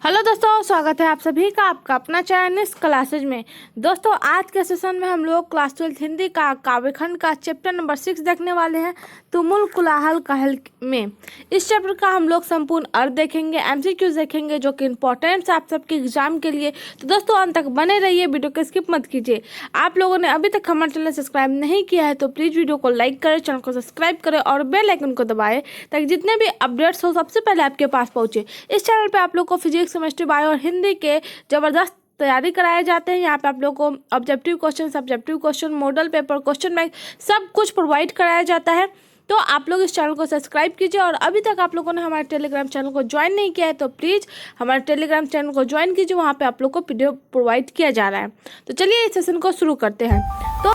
Hello दोस्तों, स्वागत है आप सभी का आपका अपना चैनल इस क्लासेज में। दोस्तों, आज के सेशन में हम लोग क्लास 12 हिंदी का काव्यखंड का चैप्टर नंबर 6 देखने वाले हैं, तुमुल कोलाहल कहल में। इस चैप्टर का हम लोग संपूर्ण अर्थ देखेंगे, एमसीक्यूज देखेंगे जो कि इंपॉर्टेंट है आप सबके एग्जाम के लिए। तो दोस्तों, अंत तक बने रहिए, वीडियो को स्किप मत कीजिए। आप लोगों ने अभी तक हमारे चैनल सब्सक्राइब नहीं किया है तो प्लीज़ वीडियो को लाइक करें, चैनल को सब्सक्राइब करें और बेल आइकन को दबाएं ताकि जितने भी अपडेट्स हो सबसे पहले आपके पास पहुंचे। इस चैनल पे आप लोग को फिजिक्स, केमिस्ट्री, बायो और हिंदी के जबरदस्त तैयारी कराए जाते हैं। यहाँ पे आप लोगों को objective question, subjective question, model paper, question bank सब कुछ प्रोवाइड कराया जाता है। तो आप लोग इस चैनल को सब्सक्राइब कीजिए और अभी तक आप लोगों ने हमारे टेलीग्राम चैनल को ज्वाइन नहीं किया है तो प्लीज़ हमारे टेलीग्राम चैनल को ज्वाइन कीजिए, वहाँ पे आप लोग को पीडीएफ प्रोवाइड किया जा रहा है। तो चलिए इस सेशन को शुरू करते हैं। तो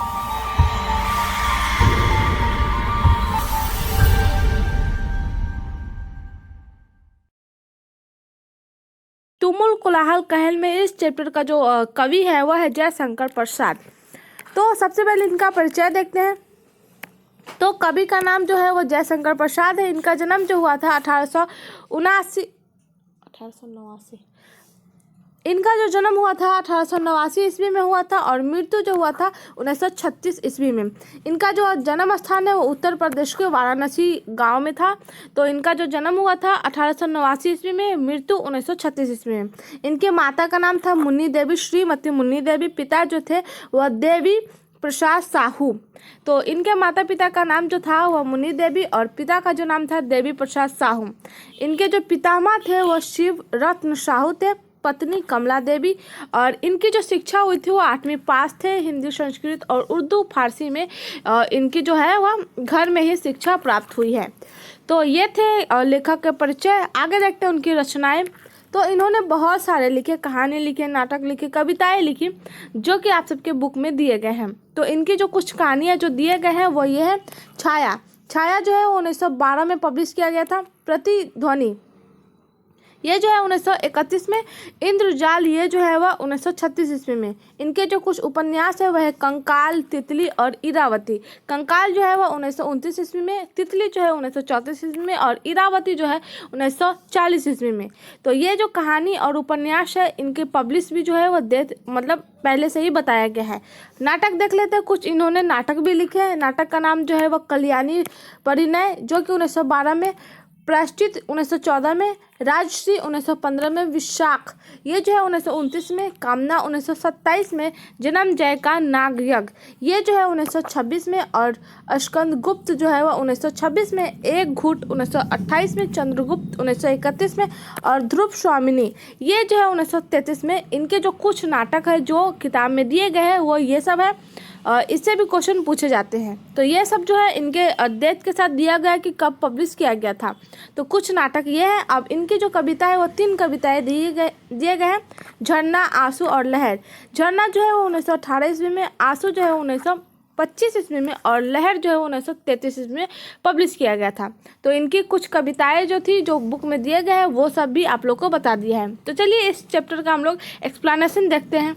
तुमुल कोलाहल कहल में इस चैप्टर का जो कवि है वह है जयशंकर प्रसाद। तो सबसे पहले इनका परिचय देखते हैं। तो कवि का नाम जो है वो जयशंकर प्रसाद है। इनका जन्म जो हुआ था 1889 इनका जो जन्म हुआ था 1889 ईस्वी में हुआ था और मृत्यु जो हुआ था 1936 ईस्वी में। इनका जो जन्म स्थान है वो उत्तर प्रदेश के वाराणसी गांव में था। तो इनका जो जन्म हुआ था 1889 ईस्वी में, मृत्यु 1936 ईस्वी में। इनके माता का नाम था मुन्नी देवी, श्रीमती मुन्नी देवी। पिता जो थे वह देवी प्रसाद साहू। तो इनके माता पिता का नाम जो था वह मुन्नी देवी और पिता का जो नाम था देवी प्रसाद साहू। इनके जो पितामह थे वह शिव रत्न साहू थे, पत्नी कमला देवी। और इनकी जो शिक्षा हुई थी वो 8वीं पास थे। हिंदी, संस्कृत और उर्दू, फारसी में इनकी जो है वह घर में ही शिक्षा प्राप्त हुई है। तो ये थे लेखक के परिचय। आगे देखते हैं उनकी रचनाएं। तो इन्होंने बहुत सारे लिखे, कहानी लिखे, नाटक लिखे, कविताएं लिखी जो कि आप सबके बुक में दिए गए हैं। तो इनकी जो कुछ कहानियाँ जो दिए गए हैं वो ये है छाया। छाया जो है वो 1912 में पब्लिश किया गया था। प्रतिध्वनि ये जो है 1931 में। इंद्रजाल ये जो है वह 1936 ईस्वी में। इनके जो कुछ उपन्यास है वह है कंकाल, तितली और इरावती। कंकाल जो है वह 1929 ईस्वी में, तितली जो है 1934 ईस्वी में और इरावती जो है 1940 ईस्वी में। तो ये जो कहानी और उपन्यास है इनके पब्लिश भी जो है वह मतलब पहले से ही बताया गया है। नाटक देख लेते हैं, कुछ इन्होंने नाटक भी लिखे हैं। नाटक का नाम जो है वह कल्याणी परिणय जो कि 1912 में, प्रायश्चित 1914 में, राजश्री 1915 में, विशाख ये जो है 1929 में, कामना 1927 में, जन्म जय का नागयज्ञ ये जो है 1926 में और स्कंद गुप्त जो है वह 1926 में, एक घूट 1928 में, चंद्रगुप्त 1931 में और ध्रुव स्वामिनी ये जो है 1933 में। इनके जो कुछ नाटक है जो किताब में दिए गए हैं वो ये सब है। इससे भी क्वेश्चन पूछे जाते हैं। तो ये सब जो है इनके डेट के साथ दिया गया कि कब पब्लिश किया गया था। तो कुछ नाटक ये है। अब इनकी जो कविता है वो 3 कविताएं दिए गए हैं, झरना, आंसू और लहर। झरना जो है वो 1918 ईस्वी में, आंसू जो है 1925 ईस्वी में और लहर जो है 1933 ईस्वी में पब्लिश किया गया था। तो इनकी कुछ कविताएं जो थी जो बुक में दिए गए हैं वो सब भी आप लोग को बता दिया है। तो चलिए इस चैप्टर का हम लोग एक्सप्लेनेशन देखते हैं।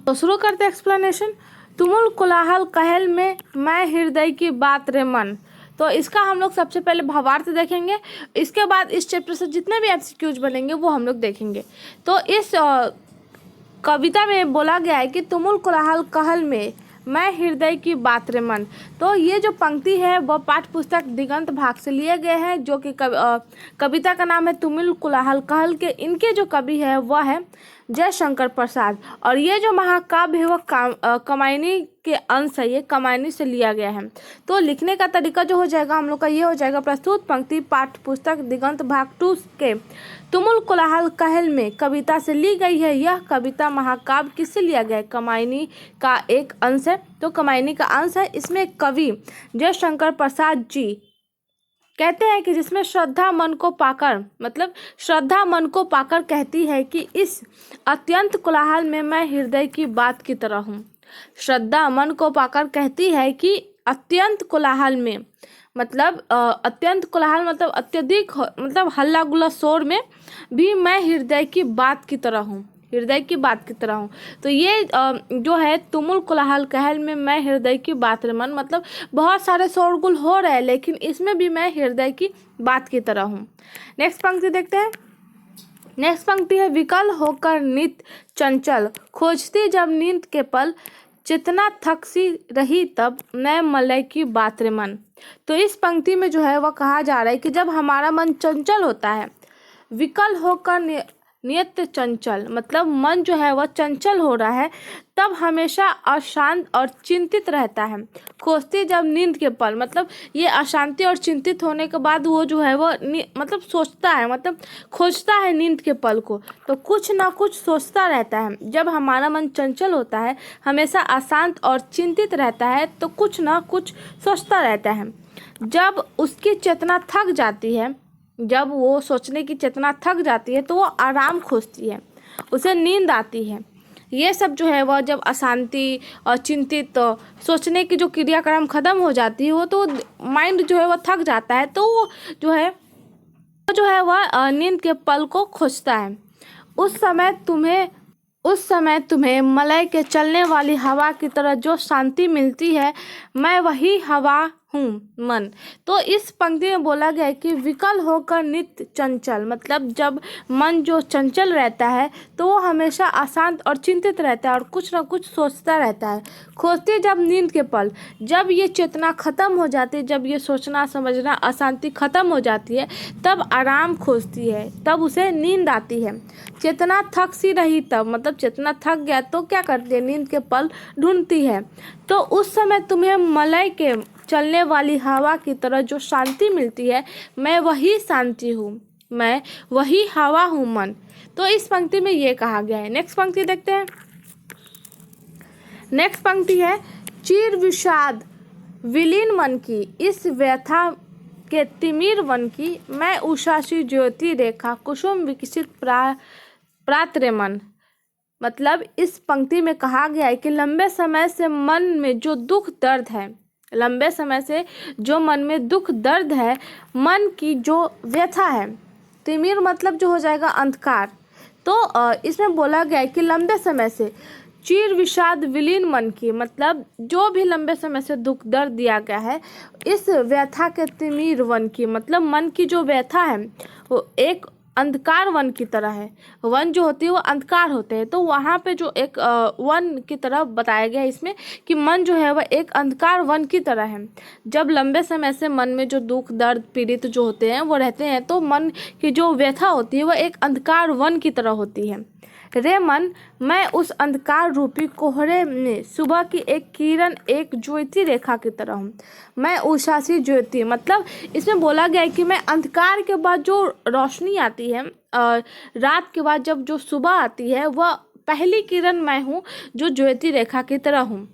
तो शुरू करते हैं एक्सप्लेनेशन। तुमुल कोलाहल कहल में मैं हृदय की बात रे मन। तो इसका हम लोग सबसे पहले भावार्थ देखेंगे। इसके बाद इस चैप्टर से जितने भी एमसीक्यूज बनेंगे वो हम लोग देखेंगे। तो इस कविता में बोला गया है कि तुमुल कोलाहल कहल में मैं हृदय की बात रे मन। तो ये जो पंक्ति है वह पाठ्य पुस्तक दिगंत भाग से लिए गए हैं जो कि कविता का नाम है तुमुल कोलाहल कहल के। इनके जो कवि है वह है जयशंकर प्रसाद और ये जो महाकाव्य है वह कमायनी के अंश है, ये कमायनी से लिया गया है। तो लिखने का तरीका जो हो जाएगा हम लोग का ये हो जाएगा, प्रस्तुत पंक्ति पाठ्य पुस्तक दिगंत भाग 2 के तुमुल कोलाहल कहल में कविता से ली गई है। यह कविता महाकाव्य किससे लिया गया है? कमायनी का एक अंश है। तो कमायनी का अंश है। इसमें कवि जयशंकर प्रसाद जी कहते हैं कि जिसमें श्रद्धा मन को पाकर, मतलब श्रद्धा मन को पाकर कहती है कि इस अत्यंत कोलाहल में मैं हृदय की बात की तरह हूँ। श्रद्धा मन को पाकर कहती है कि अत्यंत कोलाहल में, मतलब अत्यंत कोलाहल मतलब अत्यधिक, मतलब हल्ला गुल्ला शोर में भी मैं हृदय की बात की तरह हूँ, हृदय की बात की तरह हूँ। तो ये जो है तुमुल कोलाहल कहल में मैं हृदय की बात रे मन, मतलब बहुत सारे शोरगुल हो रहे हैं लेकिन इसमें भी मैं हृदय की बात की तरह हूँ। नेक्स्ट पंक्ति देखते हैं। नेक्स्ट पंक्ति है, विकल होकर नित चंचल, खोजती जब नींद के पल, जितना थक सी रही तब, मैं मलय की बात रे मन। तो इस पंक्ति में जो है वह कहा जा रहा है कि जब हमारा मन चंचल होता है, विकल होकर नित्य चंचल, मतलब मन जो है वह चंचल हो रहा है, तब हमेशा अशांत और चिंतित रहता है। खोजती जब नींद के पल, मतलब ये अशांति और चिंतित होने के बाद वो जो है वो मतलब सोचता है, मतलब खोजता है नींद के पल को, तो कुछ ना कुछ सोचता रहता है। जब हमारा मन चंचल होता है, हमेशा अशांत और चिंतित रहता है, तो कुछ ना कुछ सोचता रहता है। जब उसकी चेतना थक जाती है, जब वो सोचने की चेतना थक जाती है, तो वो आराम खोजती है, उसे नींद आती है। ये सब जो है वह जब अशांति और चिंतित, तो सोचने की जो क्रियाक्रम ख़त्म हो जाती है, वो तो माइंड जो है वह थक जाता है, तो वो जो है वह नींद के पल को खोजता है। उस समय तुम्हें मलय के चलने वाली हवा की तरह जो शांति मिलती है, मैं वही हवा हूँ मन। तो इस पंक्ति में बोला गया है कि विकल होकर नित्य चंचल, मतलब जब मन जो चंचल रहता है तो वो हमेशा अशांत और चिंतित रहता है और कुछ ना कुछ सोचता रहता है। खोजती जब नींद के पल, जब ये चेतना ख़त्म हो जाती है, जब ये सोचना समझना अशांति ख़त्म हो जाती है, तब आराम खोजती है, तब उसे नींद आती है। चेतना थक सी रही तब, मतलब चेतना थक गया तो क्या करती है, नींद के पल ढूंढती है। तो उस समय तुम्हें मलय के चलने वाली हवा की तरह जो शांति मिलती है, मैं वही शांति हूँ, मैं वही हवा हूँ मन। तो इस पंक्ति में ये कहा गया है। नेक्स्ट पंक्ति देखते हैं। नेक्स्ट पंक्ति है, चीर विषाद विलीन मन की, इस व्यथा के तिमिर वन की, मैं उषा सी ज्योति रेखा कुसुम विकसित प्रात्र मन। मतलब इस पंक्ति में कहा गया है कि लंबे समय से मन में जो दुख दर्द है, लंबे समय से जो मन में दुख दर्द है, मन की जो व्यथा है, तिमिर मतलब जो हो जाएगा अंधकार। तो इसमें बोला गया है कि लंबे समय से चीर विषाद विलीन मन की, मतलब जो भी लंबे समय से दुख दर्द दिया गया है, इस व्यथा के तिमिर वन की, मतलब मन की जो व्यथा है वो एक अंधकार वन की तरह है। वन जो होती है वो अंधकार होते हैं, तो वहाँ पे जो एक वन की तरह बताया गया है इसमें कि मन जो है वह एक अंधकार वन की तरह है। जब लंबे समय से मन में जो दुख दर्द पीड़ित जो होते हैं वो रहते हैं, तो मन की जो व्यथा होती है वह एक अंधकार वन की तरह होती है। रे मन, मैं उस अंधकार रूपी कोहरे में सुबह की एक किरण, एक ज्योति रेखा की तरह हूँ। मैं उषा सी ज्योति, मतलब इसमें बोला गया है कि मैं अंधकार के बाद जो रोशनी आती है और रात के बाद जब जो सुबह आती है, वह पहली किरण मैं हूँ जो ज्योति रेखा की तरह हूँ,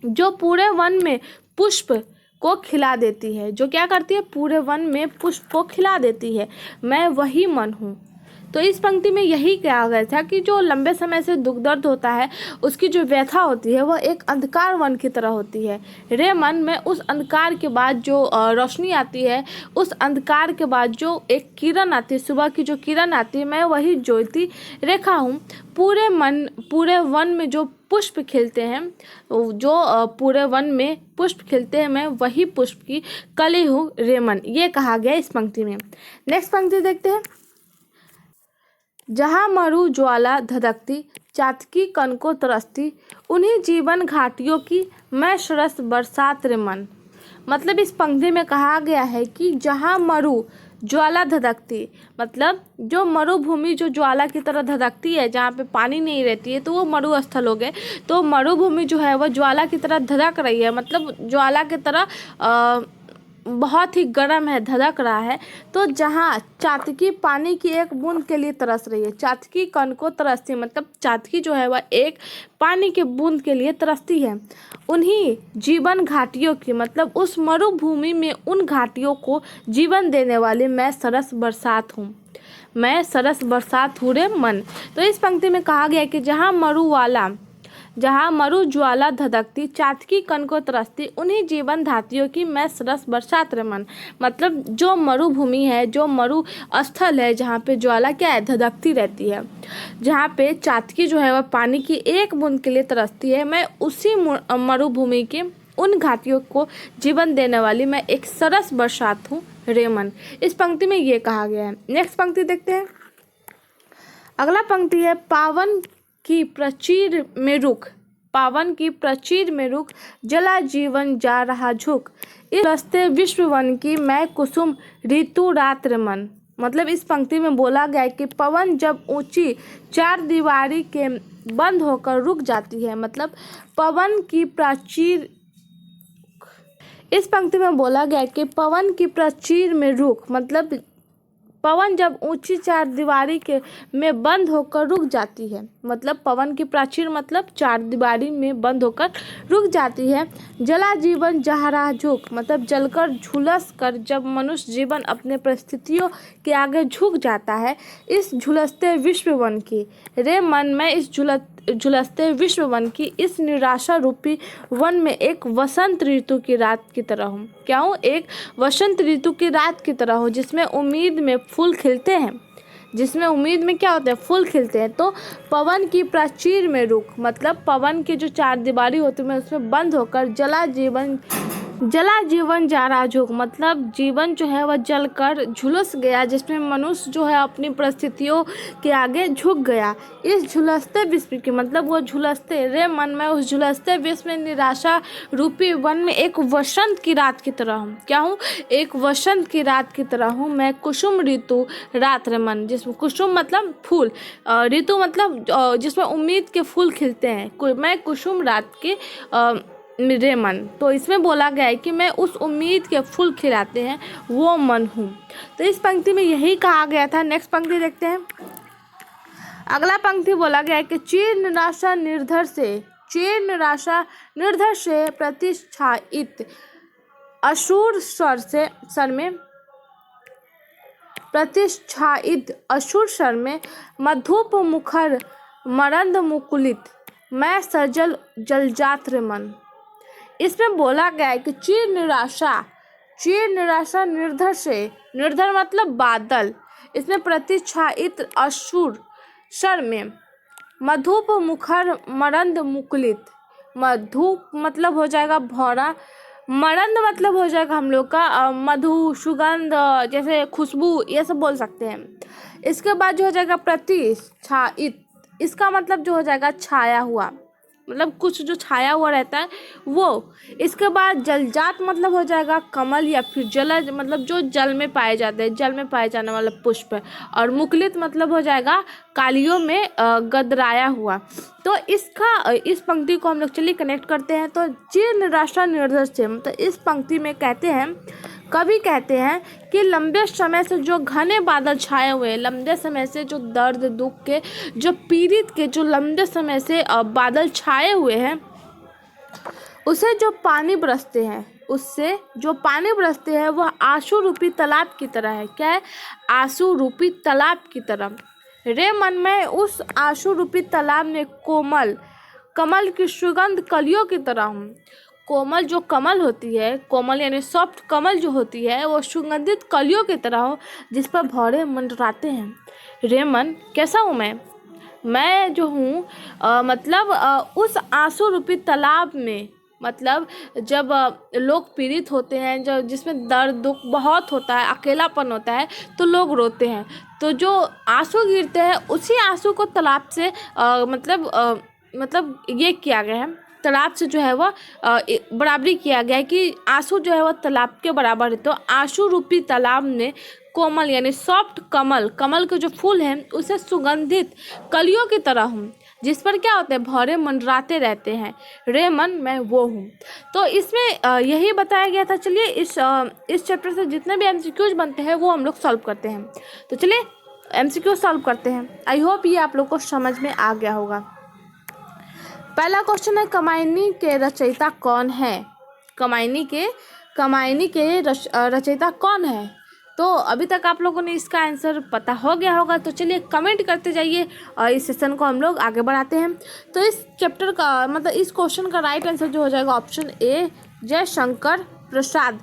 जो पूरे वन में पुष्प को खिला देती है। जो क्या करती है, पूरे वन में पुष्प को खिला देती है। मैं वही मन हूँ। तो इस पंक्ति में यही कहा गया था कि जो लंबे समय से दुख दर्द होता है, उसकी जो व्यथा होती है वह एक अंधकार वन की तरह होती है। रे मन, में उस अंधकार के बाद जो रोशनी आती है, उस अंधकार के बाद जो एक किरण आती है, सुबह की जो किरण आती है, मैं वही ज्योति रेखा हूँ। पूरे वन में जो पुष्प खिलते हैं, जो पूरे वन में पुष्प खिलते हैं, मैं वही पुष्प की कली हूँ रे मन। ये कहा गया इस पंक्ति में। नेक्स्ट पंक्ति देखते हैं। जहाँ मरु ज्वाला धधकती, चातकी कनको तरसती, उन्हीं जीवन घाटियों की मैं सरस बरसात रे मन। मतलब इस पंक्ति में कहा गया है कि जहाँ मरु ज्वाला धधकती, मतलब जो मरुभूमि जो ज्वाला की तरह धधकती है, जहाँ पे पानी नहीं रहती है, तो वो मरुस्थल हो गए। तो मरुभूमि जो है वह ज्वाला की तरह धधक रही है, मतलब ज्वाला की तरह बहुत ही गर्म है, धधक रहा है। तो जहाँ चातकी पानी की एक बूंद के लिए तरस रही है, चातकी कण को तरसती, मतलब चातकी जो है वह एक पानी के बूंद के लिए तरसती है। उन्हीं जीवन घाटियों की, मतलब उस मरुभूमि में उन घाटियों को जीवन देने वाली मैं सरस बरसात हूँ, मैं सरस बरसात हूँ रे मन। तो इस पंक्ति में कहा गया कि जहाँ मरु ज्वाला धधकती, चातकी कण को तरसती, उन्हीं जीवन धातियों की मैं सरस बरसात रे मन। मतलब जो मरुभूमि है, जो मरु स्थल है, जहाँ पे ज्वाला क्या है, धधकती रहती है, जहाँ पे चातकी जो है वह पानी की एक बूंद के लिए तरसती है, मैं उसी मरुभूमि के उन घाटियों को जीवन देने वाली मैं एक सरस बरसात हूँ रे मन। इस पंक्ति में ये कहा गया है। नेक्स्ट पंक्ति देखते हैं। अगला पंक्ति है पावन की प्राचीर में रुख, पावन की प्राचीर में रुख, जला जीवन जा रहा झुक, इस रस्ते विश्व वन की मैं कुसुम ऋतु रात्र मन। मतलब इस पंक्ति में बोला गया है कि पवन जब ऊंची चार दीवारी के बंद होकर रुक जाती है, मतलब पवन की प्राचीर, इस पंक्ति में बोला गया है कि पवन की प्राचीर में रुक, मतलब पवन जब ऊंची चार दीवारी के में बंद होकर रुक जाती है, मतलब पवन की प्राचीर मतलब चार दीवारी में बंद होकर रुक जाती है। जला जीवन जहरा झुक, मतलब जलकर झुलस कर जब मनुष्य जीवन अपने परिस्थितियों के आगे झुक जाता है, इस झुलसते विश्व वन की, रे मन मैं इस झुलसते विश्व वन की इस निराशा रूपी वन में एक वसंत ऋतु की रात की तरह हूँ। क्या हूँ? एक वसंत ऋतु की रात की तरह हूँ, जिसमें उम्मीद में फूल खिलते हैं, जिसमें उम्मीद में क्या होता है? फूल खिलते हैं। तो पवन की प्राचीर में रुक, मतलब पवन की जो चार दीवारी होती है उसमें बंद होकर जला जीवन जा रहा झुक, मतलब जीवन जो है वह जलकर झुलस गया, जिसमें मनुष्य जो है अपनी परिस्थितियों के आगे झुक गया। इस झुलसते विश्व की, मतलब वो झुलसते, रे मन में उस झुलसते विश्व में निराशा रूपी वन में एक वसंत की रात की तरह हूँ। क्या हूँ? एक वसंत की रात की तरह हूँ मैं, कुसुम ऋतु रात्र मन, जिसमें कुसुम मतलब फूल, ऋतु मतलब जिसमें उम्मीद के फूल खिलते हैं, मैं कुसुम रात के मेरे मन। तो इसमें बोला गया है कि मैं उस उम्मीद के फूल खिलाते हैं वो मन हूँ। तो इस पंक्ति में यही कहा गया था। नेक्स्ट पंक्ति देखते हैं। अगला पंक्ति बोला गया है कि चीर निराशा निर्धर से प्रतिष्ठाइत असुर स्वर में मधुप मुखर मरंद मुकुलित, मैं सजल जलजात्र मन। इसमें बोला गया है कि चीर निराशा निर्धर से, निर्धर मतलब बादल, इसमें प्रतिच्छाइत असुर सर में मधुप मुखर मरंद मुकुलित, मधुप मतलब हो जाएगा भौरा, मरंद मतलब हो जाएगा हम लोग का मधु, सुगंध, जैसे खुशबू, ये सब बोल सकते हैं। इसके बाद जो हो जाएगा प्रतिच्छाइत, इसका मतलब जो हो जाएगा छाया हुआ, मतलब कुछ जो छाया हुआ रहता है वो। इसके बाद जलजात मतलब हो जाएगा कमल या फिर जलज, मतलब जो जल में पाए जाते हैं, जल में पाए जाने वाला पुष्प। और मुकुलित मतलब हो जाएगा कालियों में गदराया हुआ। तो इस पंक्ति को हम लोग चलिए कनेक्ट करते हैं। तो चीर निराशा निर्धर से, मतलब इस पंक्ति में कवि कहते हैं कि लंबे समय से जो घने बादल छाए हुए हैं, लंबे समय से जो दर्द दुख के, जो पीड़ित के जो लंबे समय से बादल छाए हुए हैं, उससे जो पानी बरसते हैं वह आंसू रूपी तालाब की तरह है। क्या है? आंसू रूपी तालाब की तरह। रे मन में उस आंसू रूपी तालाब में कमल की सुगंध कलियों की तरह हूँ। कोमल जो कमल होती है, कोमल यानी सॉफ्ट कमल जो होती है, वो सुगंधित कलियों की तरह हो, जिस पर भौरे मंडराते हैं। रे मन कैसा हूँ मैं जो हूँ मतलब उस आंसू रूपी तालाब में, मतलब जब लोग पीड़ित होते हैं, जब जिसमें दर्द दुख बहुत होता है, अकेलापन होता है, तो लोग रोते हैं। तो जो आंसू गिरते हैं उसी आंसू को तालाब से मतलब ये किया गया है, तालाब से जो है वह बराबरी किया गया है कि आंसू जो है वह तालाब के बराबर है। तो आंसू रूपी तालाब में कोमल यानी सॉफ्ट कमल के जो फूल हैं उसे सुगंधित कलियों की तरह हूँ, जिस पर क्या होते हैं? भौरे मंडराते रहते हैं। रे मन मैं वो हूँ। तो इसमें यही बताया गया था। चलिए इस चैप्टर से जितने भी एमसीक्यूज बनते हैं वो हम लोग सॉल्व करते हैं। तो चलिए एमसीक्यू सॉल्व करते हैं। आई होप ये आप लोग को समझ में आ गया होगा। पहला क्वेश्चन है, कमायनी के रचयिता कौन है? कमायनी के रचयिता कौन है? तो अभी तक आप लोगों ने इसका आंसर पता हो गया होगा। तो चलिए कमेंट करते जाइए और इस सेशन को हम लोग आगे बढ़ाते हैं। तो इस चैप्टर का मतलब इस क्वेश्चन का राइट आंसर जो हो जाएगा ऑप्शन ए, जयशंकर प्रसाद।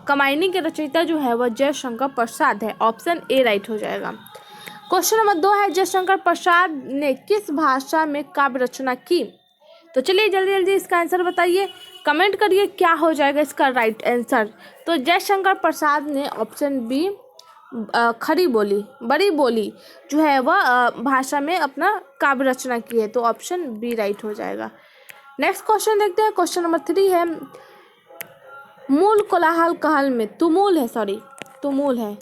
कमायनी के रचयिता जो है वह जयशंकर प्रसाद है। ऑप्शन ए राइट हो जाएगा। क्वेश्चन नंबर 2 है, जयशंकर प्रसाद ने किस भाषा में काव्य रचना की? तो चलिए जल्दी जल्दी इसका आंसर बताइए, कमेंट करिए क्या हो जाएगा इसका राइट आंसर। तो जयशंकर प्रसाद ने ऑप्शन बी खड़ी बोली, बड़ी बोली जो है वह भाषा में अपना काव्य रचना की है, तो ऑप्शन बी राइट हो जाएगा। नेक्स्ट क्वेश्चन देखते हैं। क्वेश्चन नंबर 3 है, मूल कोलाहल कहल में तुमुल है, सॉरी तुमुल है,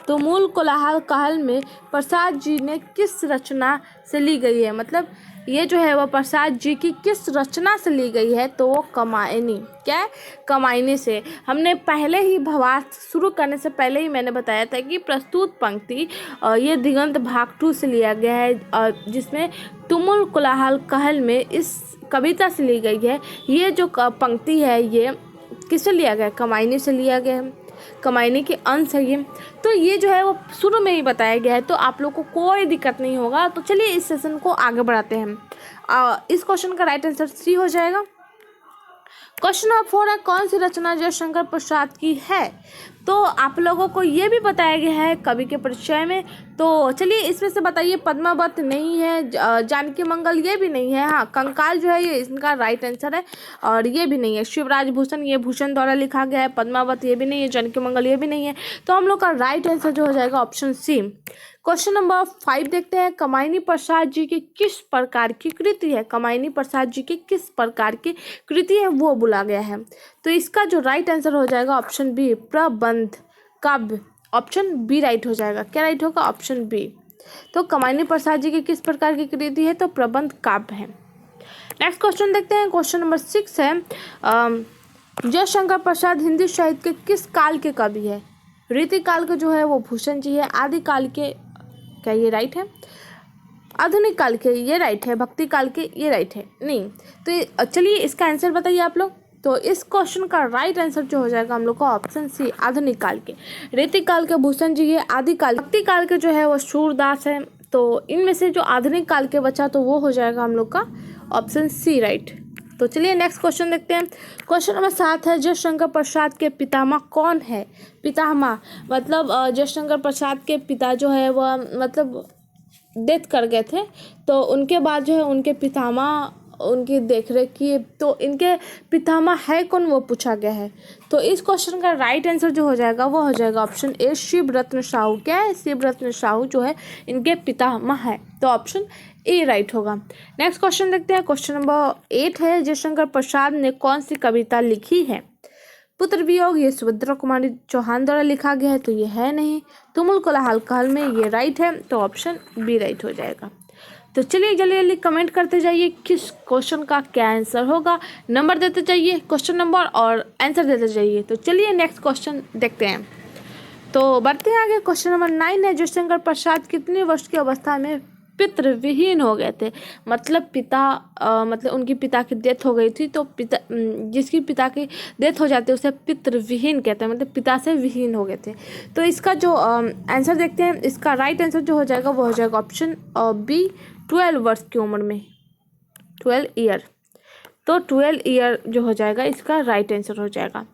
तुमुल कोलाहल कहल में प्रसाद जी ने किस रचना से ली गई है, मतलब ये जो है वह प्रसाद जी की किस रचना से ली गई है, तो वो कमायनी, क्या है, कमायनी से। हमने पहले ही भवार्थ शुरू करने से पहले ही मैंने बताया था कि प्रस्तुत पंक्ति ये दिगंत भाग 2 से लिया गया है, जिसमें तुमुल कोलाहल कहल में इस कविता से ली गई है। ये जो पंक्ति है ये किससे लिया गया है, कमायनी से लिया गया है, कमायनी के अंश है ये। तो ये जो है वो शुरू में ही बताया गया है, तो आप लोग को कोई दिक्कत नहीं होगा। तो चलिए इस सेशन को आगे बढ़ाते हैं। इस क्वेश्चन का राइट आंसर सी हो जाएगा। क्वेश्चन नंबर 4 है, कौन सी रचना जयशंकर प्रसाद की है, तो आप लोगों को ये भी बताया गया है कवि के परिचय में। तो चलिए इसमें से बताइए, पद्मावत नहीं है, जानकी मंगल ये भी नहीं है, हाँ कंकाल जो है ये इनका राइट आंसर है, और ये भी नहीं है, शिवराज भूषण ये भूषण द्वारा लिखा गया है, पद्मावत ये भी नहीं है, जानकी मंगल ये भी नहीं है, तो हम लोग का राइट आंसर जो हो जाएगा ऑप्शन सी। क्वेश्चन नंबर 5 देखते हैं, कमायनी प्रसाद जी की किस प्रकार की कृति है, कमायनी प्रसाद जी की किस प्रकार की कृति है वो बोला गया है, तो इसका जो राइट आंसर हो जाएगा ऑप्शन बी, प्रबंध काव्य, ऑप्शन बी राइट हो जाएगा। क्या राइट होगा, ऑप्शन बी। तो कमायनी प्रसाद जी की किस प्रकार की कृति है, तो प्रबंध काव्य है। नेक्स्ट क्वेश्चन देखते हैं। क्वेश्चन नंबर 6 है, जयशंकर प्रसाद हिंदी साहित्य के किस काल के कवि है, रीति काल के जो है वो भूषण जी है, आदि काल के, क्या ये राइट है, आधुनिक काल के ये राइट है, भक्ति काल के ये राइट है, नहीं। तो चलिए इसका आंसर बताइए आप लोग। तो इस क्वेश्चन का राइट आंसर जो हो जाएगा हम लोग को ऑप्शन सी, आधुनिक काल के। रीति काल के भूषण जी है, आदि काल, भक्ति काल के जो है वो सूरदास है। तो इनमें से जो आधुनिक काल के बचा तो वो हो जाएगा हम लोग का ऑप्शन सी राइट। तो चलिए नेक्स्ट क्वेश्चन देखते हैं। क्वेश्चन नंबर 7 है, जयशंकर प्रसाद के पितामह कौन है, पितामह मतलब जयशंकर प्रसाद के पिता जो है वह मतलब डेथ कर गए थे, तो उनके बाद जो है उनके पितामह उनकी देखरेख की, तो इनके पितामह है कौन वो पूछा गया है। तो इस क्वेश्चन का राइट आंसर जो हो जाएगा वो हो जाएगा ऑप्शन ए, शिव रत्न साहू। क्या है, शिव रत्न साहू जो है इनके पितामह है, तो ऑप्शन ए राइट होगा। नेक्स्ट क्वेश्चन देखते हैं। क्वेश्चन नंबर 8 है, जयशंकर प्रसाद ने कौन सी कविता लिखी है, पुत्र वियोग ये सुभद्रा कुमारी चौहान द्वारा लिखा गया है, तो ये है नहीं। तुमुल कोलाहल कहल में ये राइट है, तो ऑप्शन बी राइट हो जाएगा। तो चलिए जल्दी जल्दी कमेंट करते जाइए किस क्वेश्चन का क्या आंसर होगा, नंबर देते जाइए, क्वेश्चन नंबर और आंसर देते जाइए। तो चलिए नेक्स्ट क्वेश्चन देखते हैं। तो बढ़ते हैं आगे। क्वेश्चन नंबर 9 है, जयशंकर प्रसाद कितने वर्ष की अवस्था में पितृ विहीन हो गए थे, मतलब पिता मतलब उनकी पिता की डेथ हो गई थी, तो पिता जिसकी पिता की डेथ हो जाती है उसे पितृ विहीन कहते हैं, मतलब पिता से विहीन हो गए थे। तो इसका जो आंसर देखते हैं, इसका राइट आंसर जो हो जाएगा वो हो जाएगा ऑप्शन बी, 12 वर्ष की उम्र में, 12 ईयर। तो 12 ईयर जो हो जाएगा इसका राइट आंसर हो जाएगा।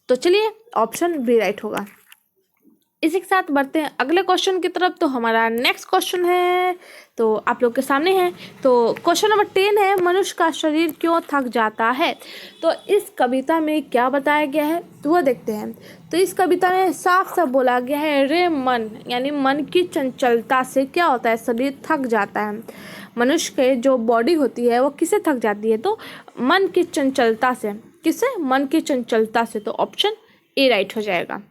तो चलिए ऑप्शन बी राइट होगा। इसी के साथ बढ़ते हैं अगले क्वेश्चन की तरफ। तो हमारा नेक्स्ट क्वेश्चन है तो आप लोग के सामने है। तो क्वेश्चन नंबर 10 है, मनुष्य का शरीर क्यों थक जाता है। तो इस कविता में क्या बताया गया है तो वो देखते हैं। तो इस कविता में साफ साफ बोला गया है, रे मन, यानी मन की चंचलता से क्या होता है, शरीर थक जाता है। मनुष्य के जो बॉडी होती है वो किससे थक जाती है, तो मन की चंचलता से। किससे, मन की चंचलता से। तो ऑप्शन ए राइट हो जाएगा।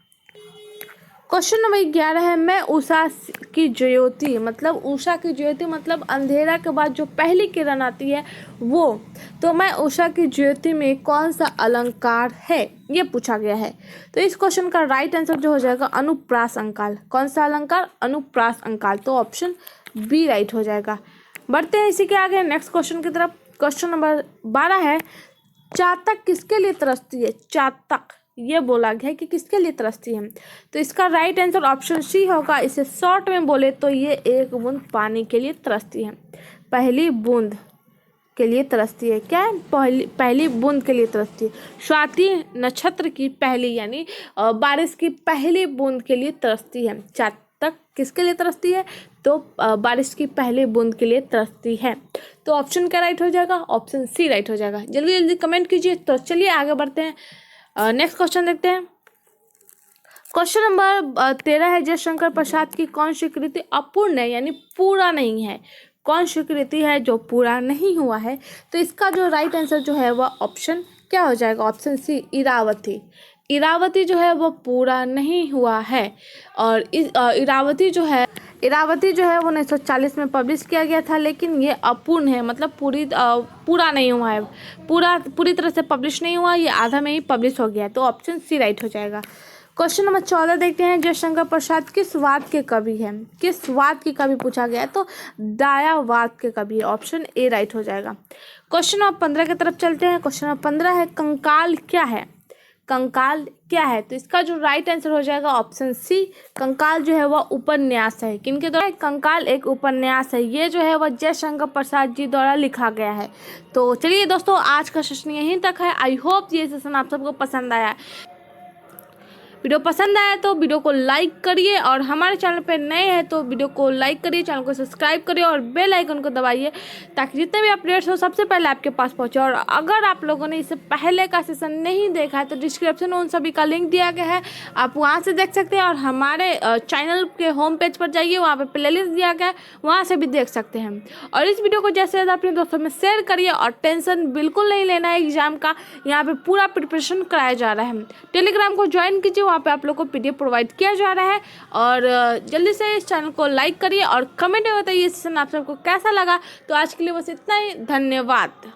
क्वेश्चन नंबर 11 है, मैं उषा की ज्योति, मतलब उषा की ज्योति मतलब अंधेरा के बाद जो पहली किरण आती है वो। तो मैं उषा की ज्योति में कौन सा अलंकार है ये पूछा गया है। तो इस क्वेश्चन का राइट आंसर जो हो जाएगा अनुप्रास अंकाल। कौन सा अलंकार, अनुप्रास अंकाल। तो ऑप्शन बी राइट हो जाएगा। बढ़ते हैं इसी के आगे नेक्स्ट क्वेश्चन की तरफ। क्वेश्चन नंबर 12 है, चातक किसके लिए तरसती है। चातक ये बोला गया है कि किसके लिए तरसती है। तो इसका राइट आंसर ऑप्शन सी होगा। इसे शॉर्ट में बोले तो ये एक बूंद पानी के लिए तरसती है, पहली बूंद के लिए तरसती है। क्या है, पहली बूंद के लिए तरसती है। स्वाति नक्षत्र की पहली यानी बारिश की पहली बूंद के लिए तरसती है। चातक किसके लिए तरसती है, तो बारिश की पहली बूंद के लिए तरसती है। तो ऑप्शन क्या राइट हो जाएगा, ऑप्शन सी राइट हो जाएगा। जल्दी जल्दी कमेंट कीजिए। तो चलिए आगे बढ़ते हैं, नेक्स्ट क्वेश्चन देखते हैं। क्वेश्चन नंबर 13 है, जयशंकर प्रसाद की कौन सी कृति अपूर्ण है, यानी पूरा नहीं है। कौन सी कृति है जो पूरा नहीं हुआ है? तो इसका जो राइट आंसर जो है वह ऑप्शन क्या हो जाएगा? Option C, Iravati. इरावती जो है वो पूरा नहीं हुआ है। और इरावती जो है वो 1940 में पब्लिश किया गया था, लेकिन ये अपूर्ण है, मतलब पूरा नहीं हुआ है, पूरी तरह से पब्लिश नहीं हुआ, ये आधा में ही पब्लिश हो गया है। तो ऑप्शन सी राइट हो जाएगा। क्वेश्चन नंबर 14 देखते हैं, जयशंकर प्रसाद किस वाद के कवि हैं? किस वाद के कवि पूछा गया है? तो दायावाद के कवि। ऑप्शन ए राइट हो जाएगा। क्वेश्चन नंबर 15 की तरफ चलते हैं। क्वेश्चन नंबर 15 है, कंकाल क्या है? कंकाल क्या है? तो इसका जो राइट आंसर हो जाएगा ऑप्शन सी, कंकाल जो है वह उपन्यास है। किनके द्वारा? कंकाल एक उपन्यास है। ये जो है वह जयशंकर प्रसाद जी द्वारा लिखा गया है। तो चलिए दोस्तों, आज का सेशन यहीं तक है। आई होप ये सेशन आप सबको पसंद आया। वीडियो पसंद आया तो वीडियो को लाइक करिए, और हमारे चैनल पर नए हैं तो वीडियो को लाइक करिए, चैनल को सब्सक्राइब करिए और बेल आइकन को दबाइए, ताकि जितने भी अपडेट्स हो सबसे पहले आपके पास पहुंचे। और अगर आप लोगों ने इससे पहले का सेशन नहीं देखा है तो डिस्क्रिप्शन में उन सभी का लिंक दिया गया है, आप वहाँ से देख सकते हैं। और हमारे चैनल के होम पेज पर जाइए, वहाँ पर प्लेलिस्ट दिया गया है, वहाँ से भी देख सकते हैं। और इस वीडियो को जैसे ज़्यादा अपने दोस्तों में शेयर करिए, और टेंशन बिल्कुल नहीं लेना है एग्जाम का, यहाँ पर पूरा प्रिपरेशन कराया जा रहा है। टेलीग्राम को ज्वाइन कीजिए, वहाँ पे आप लोग को पीडीएफ प्रोवाइड किया जा रहा है। और जल्दी से इस चैनल को लाइक करिए और कमेंट में बताइए सेशन आप सबको कैसा लगा। तो आज के लिए बस इतना ही, धन्यवाद।